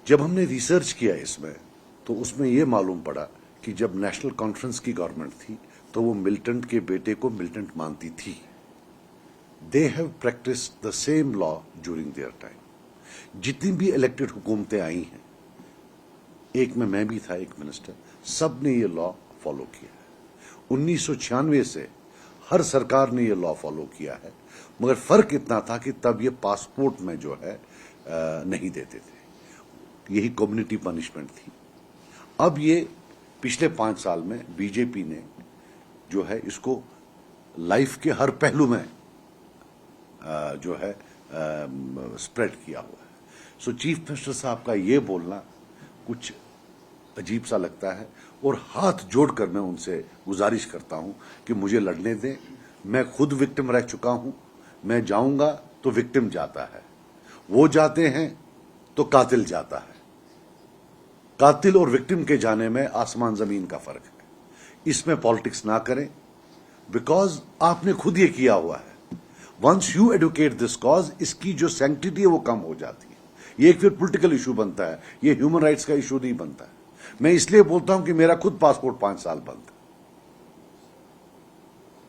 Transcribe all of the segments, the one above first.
جب ہم نے ریسرچ کیا اس میں تو اس میں یہ معلوم پڑا کہ جب نیشنل کانفرنس کی گورنمنٹ تھی تو وہ ملٹنٹ کے بیٹے کو ملٹنٹ مانتی تھی. They have practised the same law during their time. جتنی بھی الیکٹڈ حکومتیں آئی ہیں, ایک میں بھی تھا ایک منسٹر, سب نے یہ لا فالو کیا ہے. 1996 سے ہر سرکار نے یہ لا فالو کیا ہے, مگر فرق اتنا تھا کہ تب یہ پاسپورٹ میں جو ہے نہیں دیتے تھے. یہی کمیونٹی پنشمنٹ تھی. اب یہ پچھلے 5 سال میں بی جے پی نے جو ہے اس کو لائف کے ہر پہلو میں جو ہے اسپریڈ کیا ہوا ہے. سو چیف منسٹر صاحب کا یہ بولنا کچھ عجیب سا لگتا ہے, اور ہاتھ جوڑ کر میں ان سے گزارش کرتا ہوں کہ مجھے لڑنے دیں. میں خود وکٹم رہ چکا ہوں. میں جاؤں گا تو وکٹم جاتا ہے, وہ جاتے ہیں تو قاتل جاتا ہے. قاتل اور وکٹم کے جانے میں آسمان زمین کا فرق ہے. اس میں پالیٹکس نہ کریں, بیکاز آپ نے خود یہ کیا ہوا ہے. Once you advocate this cause, اس کی جو سینکٹیٹی ہے وہ کم ہو جاتی ہے. یہ ایک پھر پولیٹیکل ایشو بنتا ہے, یہ ہیومن رائٹس کا ایشو نہیں بنتا ہے. میں اس لیے بولتا ہوں کہ میرا خود پاسپورٹ 5 سال بند ہے.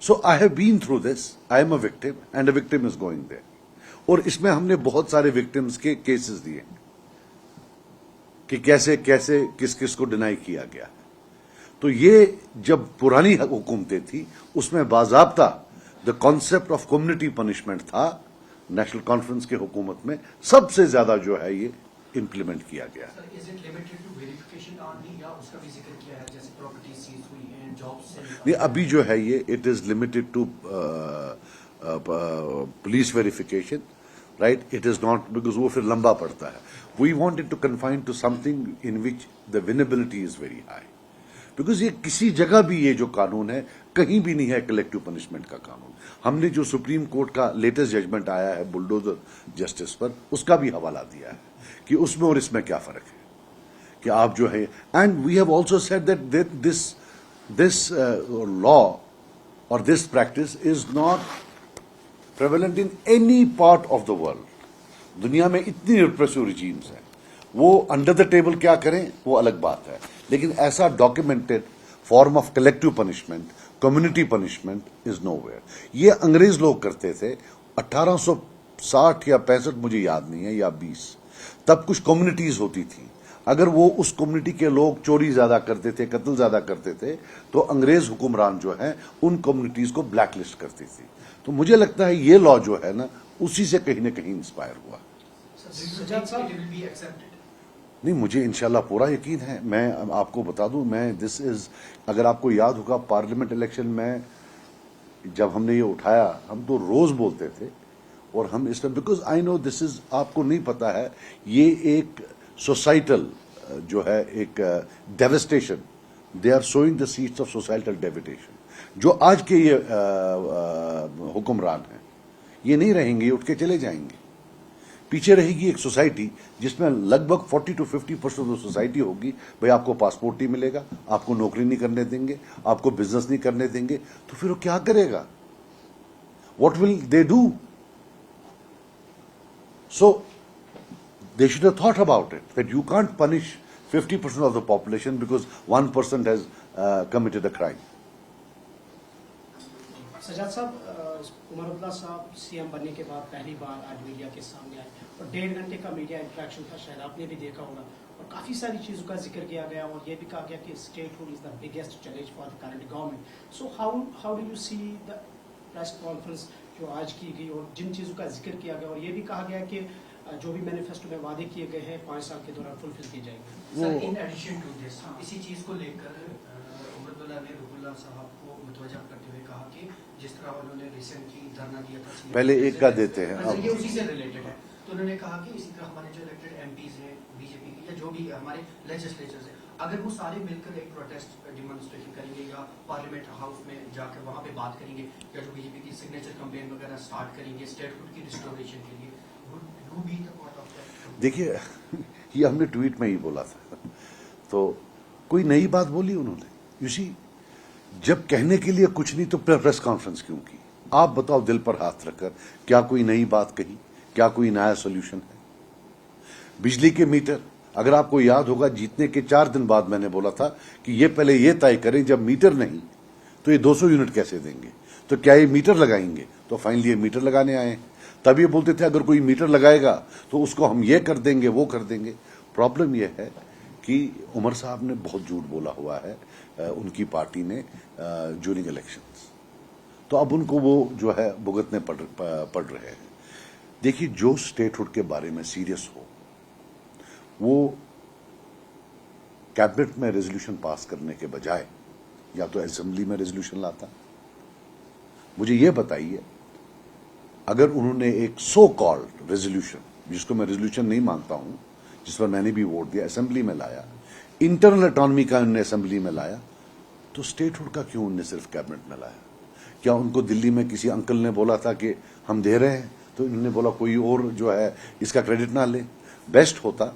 So I have been through this. I am a victim and a victim is going there. اور اس میں ہم نے بہت سارے وکٹمز کے کیسز دیے کہ کیسے کیسے کس کس کو ڈینائی کیا گیا. تو یہ جب پرانی حکومتیں تھی اس میں باضابطہ the concept of community punishment تھا. نیشنل کانفرنس کے حکومت میں سب سے زیادہ جو ہے یہ امپلیمنٹ کیا گیا. نہیں, ابھی جو ہے یہ it is limited to police verification, right. It is not because وہ پھر لمبا پڑتا ہے. We wanted to confine to something in which the vulnerability is very high, because یہ کسی جگہ بھی یہ جو قانون ہے کہیں بھی نہیں ہے کلیکٹو پنشمنٹ کا قانون. ہم نے جو سپریم کورٹ کا لیٹسٹ ججمنٹ آیا ہے بلڈوزر جسٹس پر, اس کا بھی حوالہ دیا ہے کہ اس میں اور اس میں کیا فرق ہے کہ آپ جو ہے. And we have also said that this law or this practice is not prevalent in any part of the world. دنیا میں اتنی ریپریسو ریجیمز ہیں, وہ انڈر دا ٹیبل کیا کریں وہ الگ بات ہے, لیکن ایسا documented form of collective punishment, community punishment is nowhere ویئر. یہ انگریز لوگ کرتے تھے 1860 یا 65, مجھے یاد نہیں ہے, یا 20. تب کچھ کمیونٹیز ہوتی تھیں. اگر وہ اس کمیونٹی کے لوگ چوری زیادہ کرتے تھے, قتل زیادہ کرتے تھے, تو انگریز حکمران جو ہے ان کمیونٹیز کو بلیک لسٹ کرتی تھی. تو مجھے لگتا ہے یہ لا جو ہے نا اسی سے کہیں نہ کہیں انسپائر ہوا. نہیں, مجھے انشاءاللہ پورا یقین ہے. میں آپ کو بتا دوں, میں دس از, اگر آپ کو یاد ہوگا پارلیمنٹ الیکشن میں جب ہم نے یہ اٹھایا, ہم تو روز بولتے تھے. اور ہم اس میں بیکاز آئی نو دس از, آپ کو نہیں پتا ہے, یہ ایک سوسائٹل جو ہے ایک devastation, they are sowing the seeds of societal devastation. جو آج کے یہ حکمران ہیں یہ نہیں رہیں گے, یہ اٹھ کے چلے جائیں گے. پیچھے رہے گی ایک سوسائٹی جس میں لگ بھگ 40 to 50% سوسائٹی ہوگی, بھائی آپ کو پاسپورٹ نہیں ملے گا, آپ کو نوکری نہیں کرنے دیں گے, آپ کو بزنس نہیں کرنے دیں گے, تو پھر وہ کیا کرے گا؟ What will they do? So they should have thought about it, that you can't punish 50% of the population because 1% has committed a crime. Sajjad صاحب, عمر عبداللہ صاحب سی ایم بننے کے بعد پہلی بار آج میڈیا کے سامنے آئے اور 1.5 گھنٹے کا میڈیا انٹریکشن تھا, شاید آپ نے بھی دیکھا ہوگا, اور کافی ساری چیزوں کا ذکر کیا گیا اور یہ بھی کہا گیا کہ statehood is the biggest challenge for the current government. So how do you see the press conference جو آج کی گئی اور جن چیزوں کا ذکر کیا گیا, اور یہ بھی کہا گیا کہ جو بھی مینیفیسٹو میں وعدے کیے گئے ہیں 5 سال کے دوران فلفل کیے جائیں گے. سر, ان ایڈیشن ٹو دس, اسی چیز کو لے کر عمر عبداللہ نے رب اللہ صاحب کو متوجہ کرتے ہوئے کہا کہ جس طرح انہوں نے ریسنٹلی دھرنا دیا تھا, پہلے ایک کا دیتے ہیں, یہ اسی سے ریلیٹڈ ہے, تو انہوں نے کہا کہ اسی طرح ہمارے جو الیکٹڈ ایم پیز ہیں بی جے پی کے یا جو بھی ہمارے لیجسلیچرز ہیں, اگر وہ سارے مل کر ایک پروٹیسٹ ڈیمانسٹریشن کریں گے یا پارلیمنٹ ہاؤس میں جا کر وہاں پہ بات کریں گے یا جو بی جے پی کی سگنیچر کمپین وغیرہ اسٹارٹ کریں گے اسٹیٹ ہوڈ کی ریسٹوریشن کے لیے, دیکھیے یہ ہم نے ٹویٹ میں ہی بولا تھا, تو کوئی نئی بات بولی انہوں نے. یو سی, جب کہنے کے لیے کچھ نہیں تو پریس کانفرنس کیوں کی؟ آپ بتاؤ دل پر ہاتھ رکھ کر, کیا کوئی نئی بات کہی, کیا کوئی نیا سولوشن ہے؟ بجلی کے میٹر اگر آپ کو یاد ہوگا جیتنے کے 4 دن بعد میں نے بولا تھا کہ یہ پہلے یہ طے کریں جب میٹر نہیں تو یہ 200 یونٹ کیسے دیں گے, تو کیا یہ میٹر لگائیں گے؟ تو فائنلی یہ میٹر لگانے آئے. تب یہ بولتے تھے اگر کوئی میٹر لگائے گا تو اس کو ہم یہ کر دیں گے وہ کر دیں گے. پرابلم یہ ہے کہ عمر صاحب نے بہت جھوٹ بولا ہوا ہے ان کی پارٹی نے جورنگ الیکشنز, تو اب ان کو وہ جو ہے بھگتنے پڑ رہے ہیں. دیکھیے جو اسٹیٹ ہوڈ کے بارے میں سیریس ہو وہ کیبنٹ میں ریزولوشن پاس کرنے کے بجائے یا تو اسمبلی میں ریزولوشن لاتا. مجھے یہ بتائیے اگر انہوں نے ایک سو کالڈ ریزولوشن, جس کو میں ریزولوشن نہیں مانتا ہوں, جس پر میں نے بھی ووٹ دیا, اسمبلی میں لایا, انٹرنل اٹانومی کا انہوں نے اسمبلی میں لایا, تو اسٹیٹ ہوڈ کا کیوں انہوں نے صرف کیبنٹ میں لایا؟ کیا ان کو دلی میں کسی انکل نے بولا تھا کہ ہم دے رہے ہیں تو انہوں نے بولا کوئی اور جو ہے اس کا کریڈٹ نہ لے؟ بیسٹ ہوتا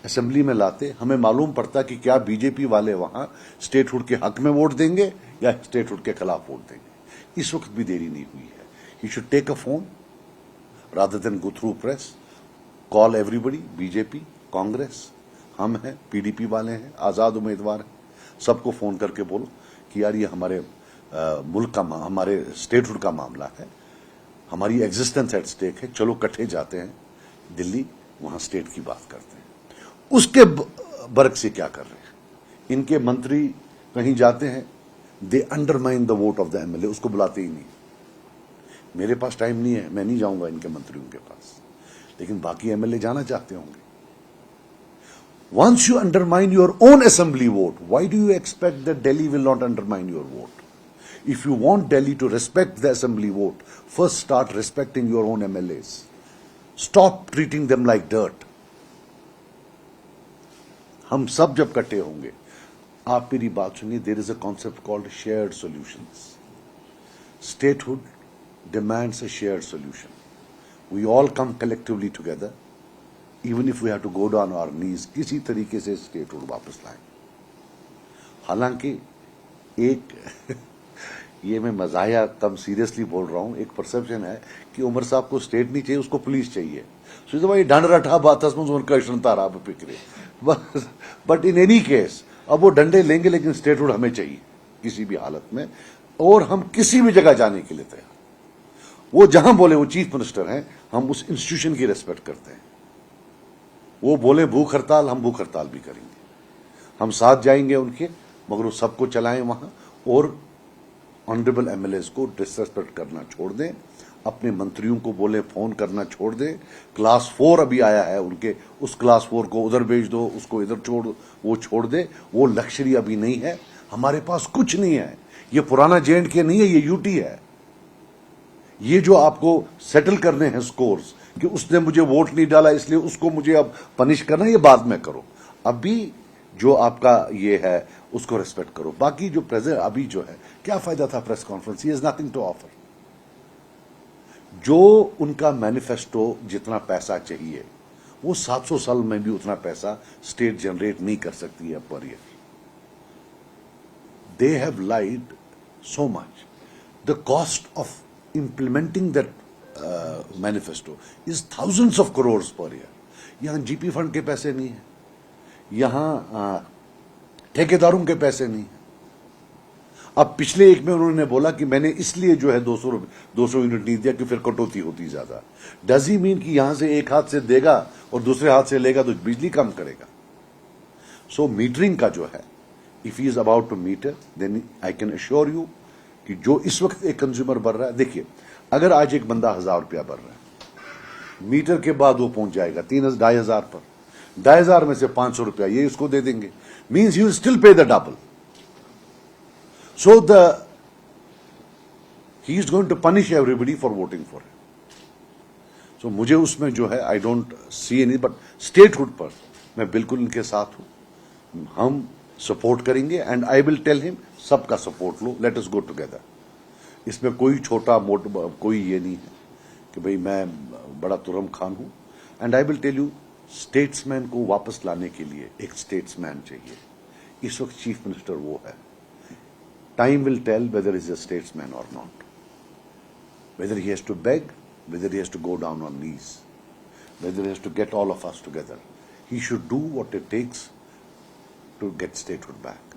اسمبلی میں لاتے, ہمیں معلوم پڑتا کہ کیا بی جے پی والے وہاں اسٹیٹ ہوڈ کے حق میں ووٹ دیں گے یا اسٹیٹ ہوڈ کے خلاف ووٹ دیں گے. اس وقت بھی دیری نہیں ہوئی ہے. He should take a phone rather than go through press, call everybody, B J P, Congress, ہم ہیں, پی ڈی پی والے ہیں, آزاد امیدوار ہیں, سب کو فون کر کے بولو کہ یار یہ ہمارے ملک کا ہمارے اسٹیٹ ہوڈ کا معاملہ ہے, ہماری ایگزسٹنس ایٹ اسٹیک ہے, چلو کٹھے جاتے ہیں دلی, وہاں اسٹیٹ کی بات کرتے ہیں. اس کے برق سے کیا کر رہے ہیں ان کے منتری؟ کہیں جاتے ہیں they undermine the vote of the M L A, اس کو بلاتے ہی نہیں. میرے پاس ٹائم نہیں ہے, میں نہیں جاؤں گا ان کے منتریوں کے پاس, لیکن باقی ایم ایل اے جانا چاہتے ہوں گے. Once you undermine your own assembly vote, why do you expect that Delhi will not undermine your vote? If you want Delhi to respect the assembly vote, first start respecting your own MLAs. Stop treating them like dirt. ہم سب جب کٹے ہوں گے, آپ میری بات سنیے, there is a concept called shared solutions. Statehood demands a shared solution. We all come collectively together, even if we have to go down our knees, کسی طریقے سے statehood واپس لائیں. حالانکہ ایک یہ میں مزاحیہ کم سیریسلی بول رہا ہوں, ایک پرسپشن ہے کہ عمر صاحب کو اسٹیٹ نہیں چاہیے, اس کو پولیس چاہیے. سو بھائی ڈنڈ رٹھا بات ان کا تارا پکڑے, بٹ ان اینی کیس اب وہ ڈنڈے لیں گے لیکن اسٹیٹ ہوڈ ہمیں چاہیے کسی بھی حالت میں, اور ہم کسی بھی جگہ جانے کے لیے تیار. وہ جہاں بولے, وہ چیف منسٹر ہیں, ہم اس انسٹیٹیوشن کی ریسپیکٹ کرتے ہیں. وہ بولیں بھوک ہڑتال, ہم بھوک ہڑتال بھی کریں گے, ہم ساتھ جائیں گے ان کے, مگر وہ سب کو چلائیں وہاں, اور آنریبل ایم ایل ایز کو ڈسریسپیکٹ کرنا چھوڑ دیں, اپنے منتریوں کو بولیں فون کرنا چھوڑ دیں. کلاس 4 ابھی آیا ہے ان کے, اس کلاس 4 کو ادھر بھیج دو, اس کو ادھر وہ چھوڑ دے. وہ لکشری ابھی نہیں ہے, ہمارے پاس کچھ نہیں ہے. یہ پرانا JNK نہیں ہے, یہ UT ہے. یہ جو آپ کو سیٹل کرنے ہیں سکورز کہ اس نے مجھے ووٹ نہیں ڈالا اس لیے اس کو مجھے اب پنش کرنا, یہ بعد میں کرو. ابھی جو آپ کا یہ ہے اس کو ریسپیکٹ کرو. باقی جو ابھی جو ہے, کیا فائدہ تھا press conference? He is nothing to offer. جو ان کا مینیفیسٹو جتنا پیسہ چاہیے وہ 700 سال میں بھی اتنا پیسہ اسٹیٹ جنریٹ نہیں کر سکتی ہے per year. They have lied so much. The cost of implementing that manifesto is thousands of crores per year. یہاں جی پی فنڈ کے پیسے نہیں ہیں, یہاں ٹھیکیداروں کے پیسے نہیں ہیں. اب پچھلے ایک میں انہوں نے بولا کہ میں نے اس لیے جو ہے 200 یونٹ نہیں دیا کہ پھر کٹوتی ہوتی زیادہ. ڈز ہی مین کہ یہاں سے ایک ہاتھ سے دے گا اور دوسرے ہاتھ سے لے گا تو بجلی کم کرے گا؟ سو میٹرنگ کا جو ہے, if he is about to meter, then I can assure you کہ جو اس وقت ایک کنزیومر بھر رہا ہے, دیکھیے اگر آج ایک بندہ 1000 روپیہ بھر رہا ہے, میٹر کے بعد وہ پہنچ جائے گا 2,500 پر, 2,500 میں سے 500 روپیہ یہ اس کو دے دیں گے, means you still pay the double. So he is going to punish everybody for voting for him. So مجھے اس میں جو ہے I don't see any, but statehood پر میں بالکل ان کے ساتھ ہوں. ہم سپورٹ کریں گے اینڈ آئی ول ٹیل ہم سب کا سپورٹ لو, لیٹ اس گو ٹوگیدر. اس میں کوئی چھوٹا موٹا کوئی یہ نہیں ہے کہ بھئی میں بڑا ترم خان ہوں. And I will tell you, statesman کو واپس لانے کے لیے ایک اسٹیٹس مین چاہیے. اس وقت چیف منسٹر وہ ہے. Time will tell whether is a statesman or not, whether he has to beg, whether he has to go down on knees, whether he has to get all of us together. He should do what it takes to get statehood back.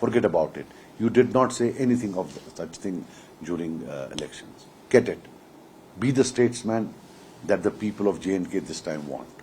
forget about it. You did not say anything of such thing during elections. Get it. Be the statesman that the people of J&K this time want.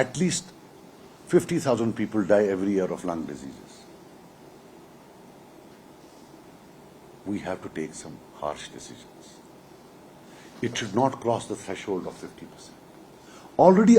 At least 50,000 people die every year of lung diseases. We have to take some harsh decisions. It should not cross the threshold of 50%. Already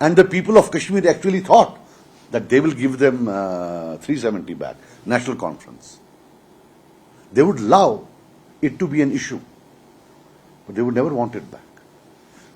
And the people of Kashmir actually thought that they will give them 370 back, national conference. They would allow it to be an issue, but they would never want it back.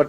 but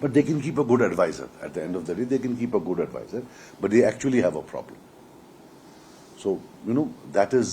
but they can keep a good advisor. At the end of the day, they can keep a good advisor, but they actually have a problem. So, you know, that is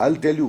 I'll tell you,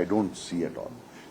I don't see at all.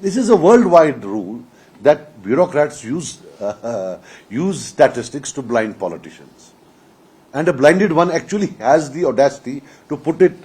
This is a worldwide rule that bureaucrats use statistics to blind politicians, and a blinded one actually has the audacity to put it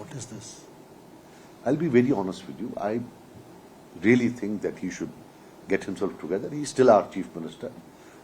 What is this? I'll be very honest with you. I really think that he should get himself together. He is still our chief minister.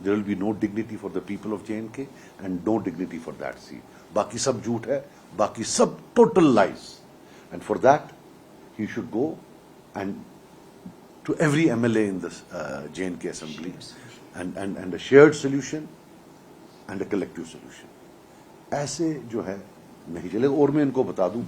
there will be no dignity for the people of J&K and no dignity for that seat. باقی سب جھوٹ ہے, باقی سب total lies. And for that, he should go and to every MLA in this J&K assembly and a shared solution and a collective solution. ایسے جو ہے نہیں چلے. اور میں ان کو بتا دوں,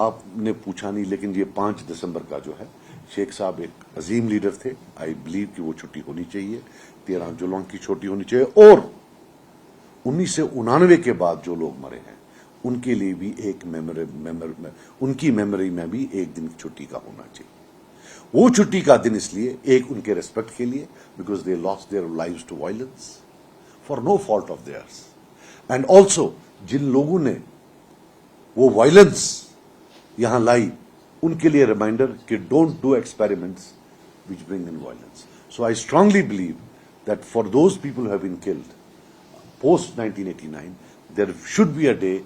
آپ نے پوچھا نہیں لیکن یہ 5 دسمبر کا جو ہے, شیخ صاحب ایک عظیم لیڈر تھے. آئی بلیو کہ وہ چھٹی ہونی چاہیے, 13 جولان کی چھٹی ہونی چاہیے. اور 1999 کے بعد جو لوگ مرے ہیں ان کے لیے بھی ایک ان کی میموری میں بھی ایک دن چھٹی کا ہونا چاہیے. وہ چھٹی کا دن اس لیے, ایک ان کے ریسپیکٹ کے لیے, because they lost their lives to violence for no fault of theirs, and also جن لوگوں نے وہ وائلنس یہاں لائی ان کے لیے ریمائنڈر کہ don't do experiments which bring in violence. So I strongly believe that for those people who have been killed post 1989, there should be a day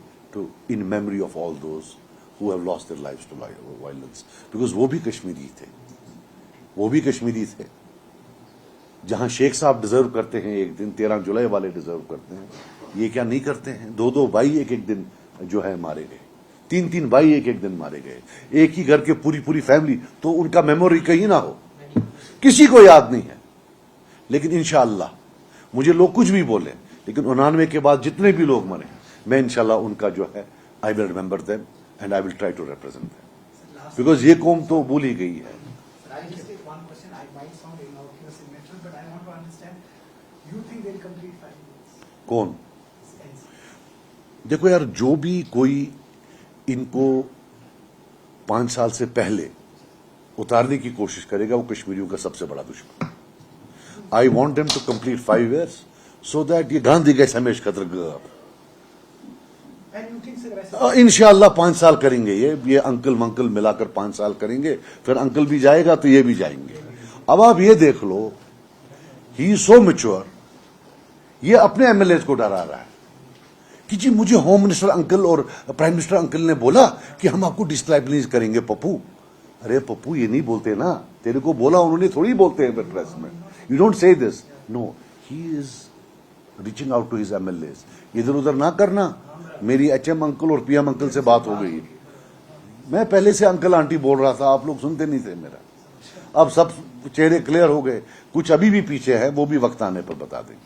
in memory of all those who have lost their lives to violence, because وہ بھی کشمیری تھے. جہاں شیخ صاحب deserve کرتے ہیں ایک دن, 13 جولائی والے deserve کرتے ہیں, یہ کیا نہیں کرتے ہیں؟ 2 بھائی ایک دن جو ہے مارے گئے, 3 بھائی ایک دن مارے گئے, ایک ہی گھر کے پوری فیملی. تو ان کا میموری کہیں نہ ہو, کسی کو یاد نہیں ہے. لیکن انشاءاللہ مجھے لوگ کچھ بھی بولیں, لیکن 99 کے بعد جتنے بھی لوگ مرے میں انشاءاللہ ان کا جو ہے I will remember them and I will try to represent them, because یہ قوم تو بھولی گئی ہے. کون؟ دیکھو یار, جو بھی کوئی ان کو 5 سال سے پہلے اتارنے کی کوشش کرے گا وہ کشمیریوں کا سب سے بڑا دشمن. I want them to complete 5 years so that یہ گاندھی گیس ہمیش خطر گا. انشاءاللہ 5 سال کریں گے, یہ انکل منکل ملا کر 5 سال کریں گے, پھر انکل بھی جائے گا تو یہ بھی جائیں گے. اب آپ یہ دیکھ لو, ہی از سو میچور, یہ اپنے ایم ایل ایز کو ڈرا رہا ہے کہ جی مجھے ہوم منسٹر انکل اور پرائم منسٹر انکل نے بولا کہ ہم آپ کو ڈسٹریبلائز کریں گے. پپو, ارے پپو یہ نہیں بولتے نا, تیرے کو بولا انہوں نے تھوڑی بولتے ہیں پریس میں. You don't say this. No, he is reaching out to his MLAs. ادھر ادھر نہ کرنا. میری ایچ ایم انکل اور پی ایم انکل سے بات ہو گئی, میں پہلے سے انکل آنٹی بول رہا تھا, آپ لوگ سنتے نہیں تھے میرا. اب سب چہرے کلیئر ہو گئے, کچھ ابھی بھی پیچھے ہے, وہ بھی وقت آنے پر بتا دیں گے.